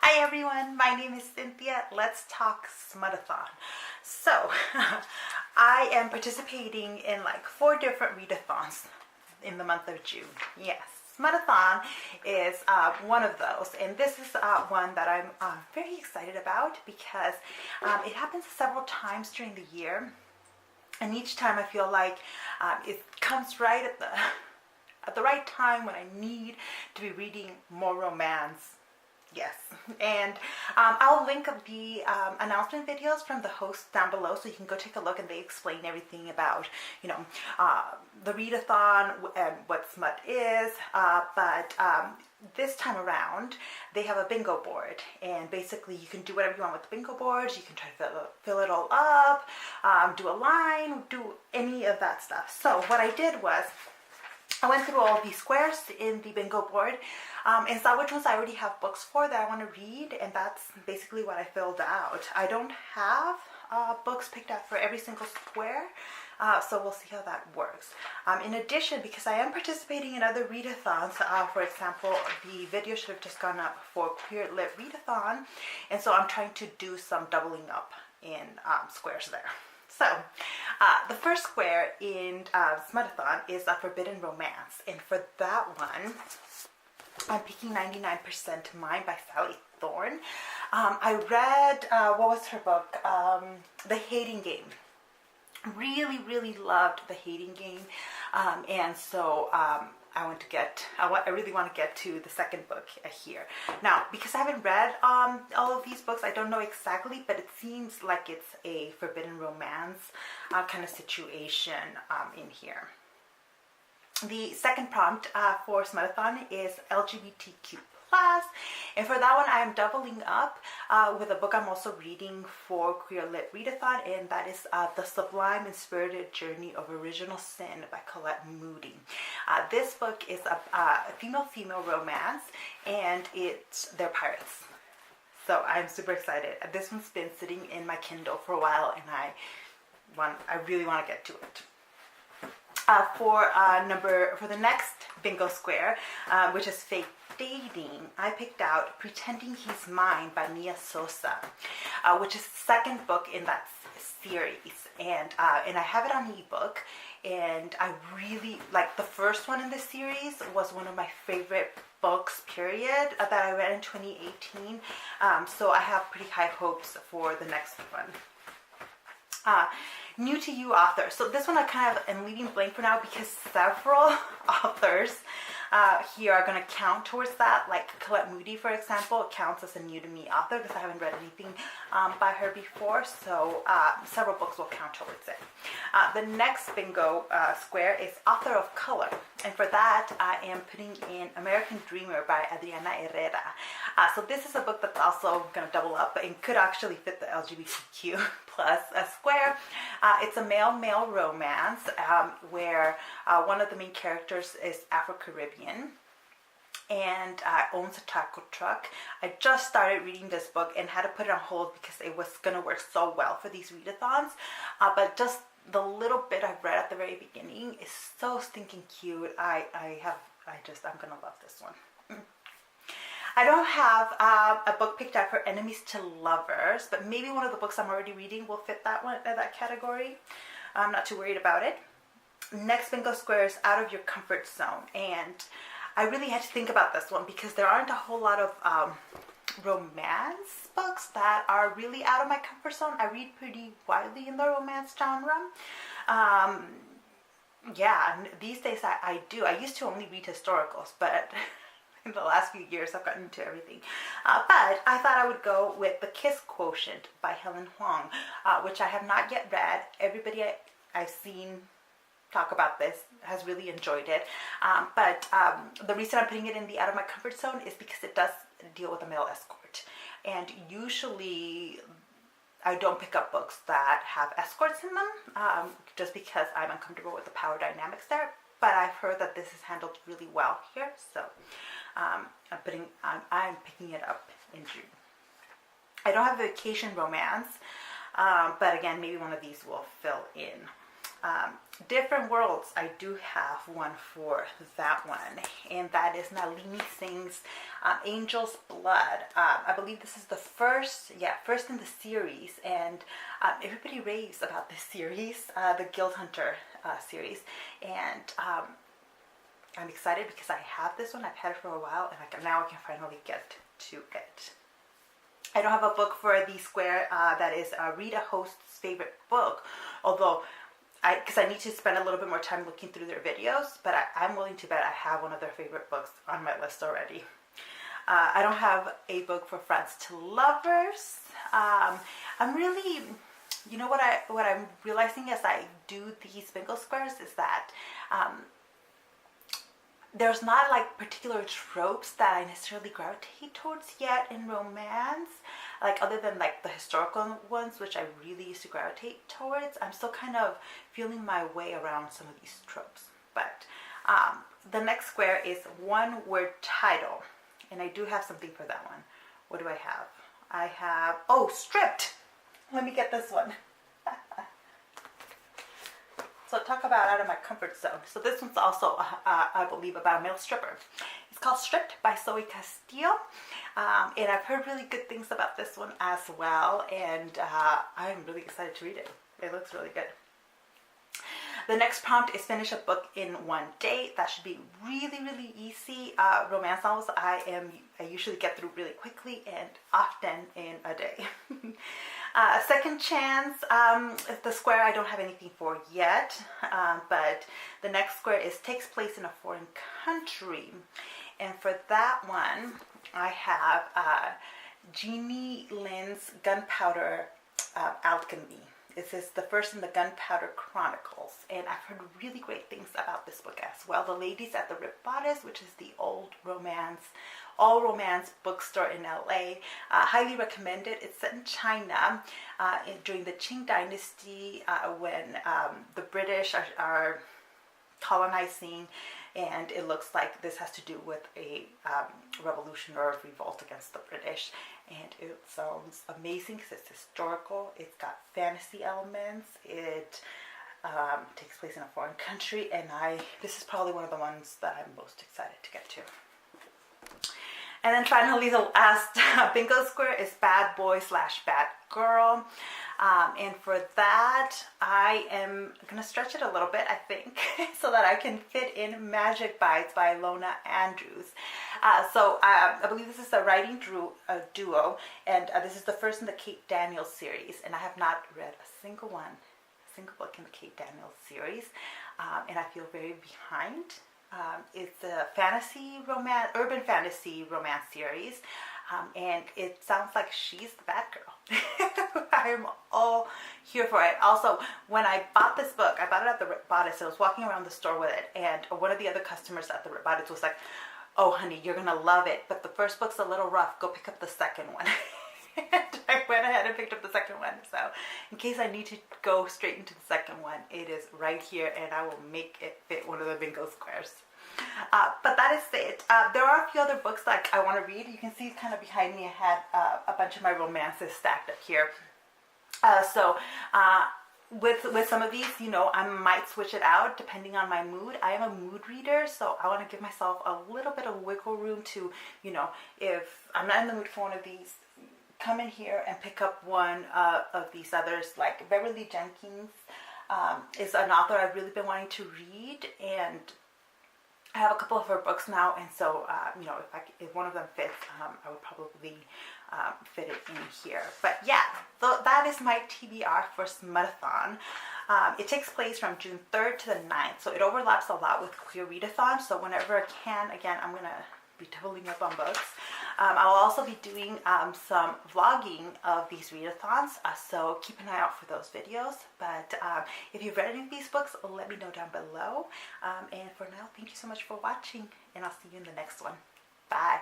Hi everyone, my name is Cynthia. Let's talk Smutathon. So, I am participating in like 4 different readathons in the month of June. Yes, Smutathon is one of those, and this is one that I'm very excited about because it happens several times during the year, and each time I feel like it comes right at the right time when I need to be reading more romance. Yes, and I'll link the announcement videos from the hosts down below so you can go take a look, and they explain everything about, the readathon and what smut is, but this time around they have a bingo board, and basically you can do whatever you want with the bingo boards. You can try to fill it all up, do a line, do any of that stuff. So what I did was I went through all of these squares in the bingo board and saw which ones I already have books for that I want to read, and that's basically what I filled out. I don't have books picked out for every single square, so we'll see how that works. In addition, because I am participating in other readathons, for example, the video should have just gone up for Queer Lit Readathon, and so I'm trying to do some doubling up in squares there. So, the first square in Smutathon is a Forbidden Romance, and for that one, I'm picking 99% Mine by Thorne. I read, what was her book? The Hating Game. Really loved The Hating Game, and so I really want to get to the second book here. Now, because I haven't read all of these books, I don't know exactly, but it seems like it's a forbidden romance kind of situation in here. The second prompt for Smutathon is LGBTQ+, and for that one I am doubling up with a book I'm also reading for Queer Lit Readathon, and that is The Sublime and Spirited Journey of Original Sin by Colette Moody. This book is a female-female romance, and they're pirates. So I'm super excited. This one's been sitting in my Kindle for a while, and I really want to get to it. For the next bingo square, which is Fake Dating, I picked out Pretending He's Mine by Mia Sosa, which is the second book in that series, and I have it on ebook, and I really like the first one in the series. Was one of my favorite books, period, that I read in 2018, so I have pretty high hopes for the next one. New to you author. So this one I kind of am leaving blank for now because several authors here are going to count towards that. Like Colette Moody, for example, counts as a new to me author because I haven't read anything by her before. So several books will count towards it. The next bingo square is Author of Color. And for that, I am putting in American Dreamer by Adriana Herrera. So this is a book that's also going to double up and could actually fit the LGBTQ plus a square. It's a male-male romance where one of the main characters is Afro-Caribbean and owns a taco truck. I just started reading this book and had to put it on hold because it was going to work so well for these readathons, but just the little bit I've read at the very beginning is so stinking cute. I'm gonna love this one. I don't have a book picked out for enemies to lovers, but maybe one of the books I'm already reading will fit that category. I'm not too worried about it. Next bingo square is Out of Your Comfort Zone, and I really had to think about this one because there aren't a whole lot of romance books that are really out of my comfort zone. I read pretty widely in the romance genre. Yeah, these days I do. I used to only read historicals, but in the last few years I've gotten into everything. But I thought I would go with The Kiss Quotient by Helen Hoang, which I have not yet read. Everybody I've seen talk about this has really enjoyed it. But the reason I'm putting it in the out of my comfort zone is because it does deal with a male escort. And usually I don't pick up books that have escorts in them, just because I'm uncomfortable with the power dynamics there. But I've heard that this is handled really well here, so I'm picking it up in June. I don't have a vacation romance, but again, maybe one of these will fill in. Different Worlds, I do have one for that one, and that is Nalini Singh's Angel's Blood. I believe this is the first in the series, and everybody raves about this series, the Guild Hunter series, and I'm excited because I have this one. I've had it for a while, and now I can finally get to it. I don't have a book for the square that is Read a Host's favorite book, although because I need to spend a little bit more time looking through their videos, but I'm willing to bet I have one of their favorite books on my list already. I don't have a book for Friends to Lovers. I'm really, you know what I'm realizing as I do these bingo squares is that there's not like particular tropes that I necessarily gravitate towards yet in romance, like other than like the historical ones, which I really used to gravitate towards. I'm still kind of feeling my way around some of these tropes. But the next square is one word title, and I do have something for that one. What do I have? I have, oh, Stripped. Let me get this one. So talk about out of my comfort zone. So this one's also, I believe, about a male stripper. It's called Stripped by Zoe Castille. And I've heard really good things about this one as well. And I'm really excited to read it. It looks really good. The next prompt is finish a book in one day. That should be really, really easy. Romance novels I usually get through really quickly and often in a day. Second Chance, the square I don't have anything for yet, but the next square takes place in a foreign country. And for that one, I have Jeannie Lynn's Gunpowder Alchemy. This is the first in the Gunpowder Chronicles, and I've heard really great things about this book as well. The Ladies at the Ripped Bodice, which is the all romance bookstore in LA. Highly recommend it. It's set in China during the Qing Dynasty when the British are colonizing, and it looks like this has to do with a revolution or a revolt against the British. And it sounds amazing because it's historical. It's got fantasy elements. It takes place in a foreign country, and this is probably one of the ones that I'm most excited to get to. And then finally, the last bingo square is Bad Boy / Bad Girl. And for that, I am going to stretch it a little bit, I think, so that I can fit in Magic Bites by Ilona Andrews. I believe this is a writing duo, and this is the first in the Kate Daniels series. And I have not read a single book in the Kate Daniels series, and I feel very behind. It's a urban fantasy romance series, and it sounds like she's the bad girl. I'm all here for it. Also, when I bought this book, I bought it at the Ripped Bodice. I was walking around the store with it, and one of the other customers at the Ripped Bodice was like, "Oh, honey, you're gonna love it, but the first book's a little rough. Go pick up the second one." And I went ahead and picked up the second one. So in case I need to go straight into the second one, it is right here, and I will make it fit one of the bingo squares. But that is it. There are a few other books that I want to read. You can see kind of behind me I had a bunch of my romances stacked up here. With some of these, I might switch it out depending on my mood. I am a mood reader, so I want to give myself a little bit of wiggle room to, if I'm not in the mood for one of these, come in here and pick up one of these others. Like Beverly Jenkins is an author I've really been wanting to read, and I have a couple of her books now, and so if one of them fits, I would probably fit it in here. But yeah, that is my TBR for Smutathon. It takes place from June 3rd to the 9th, so it overlaps a lot with Queer Readathon. So whenever I can, again, I'm gonna be doubling up on books. I'll also be doing some vlogging of these readathons, so keep an eye out for those videos. But if you've read any of these books, let me know down below. And for now, thank you so much for watching, and I'll see you in the next one. Bye.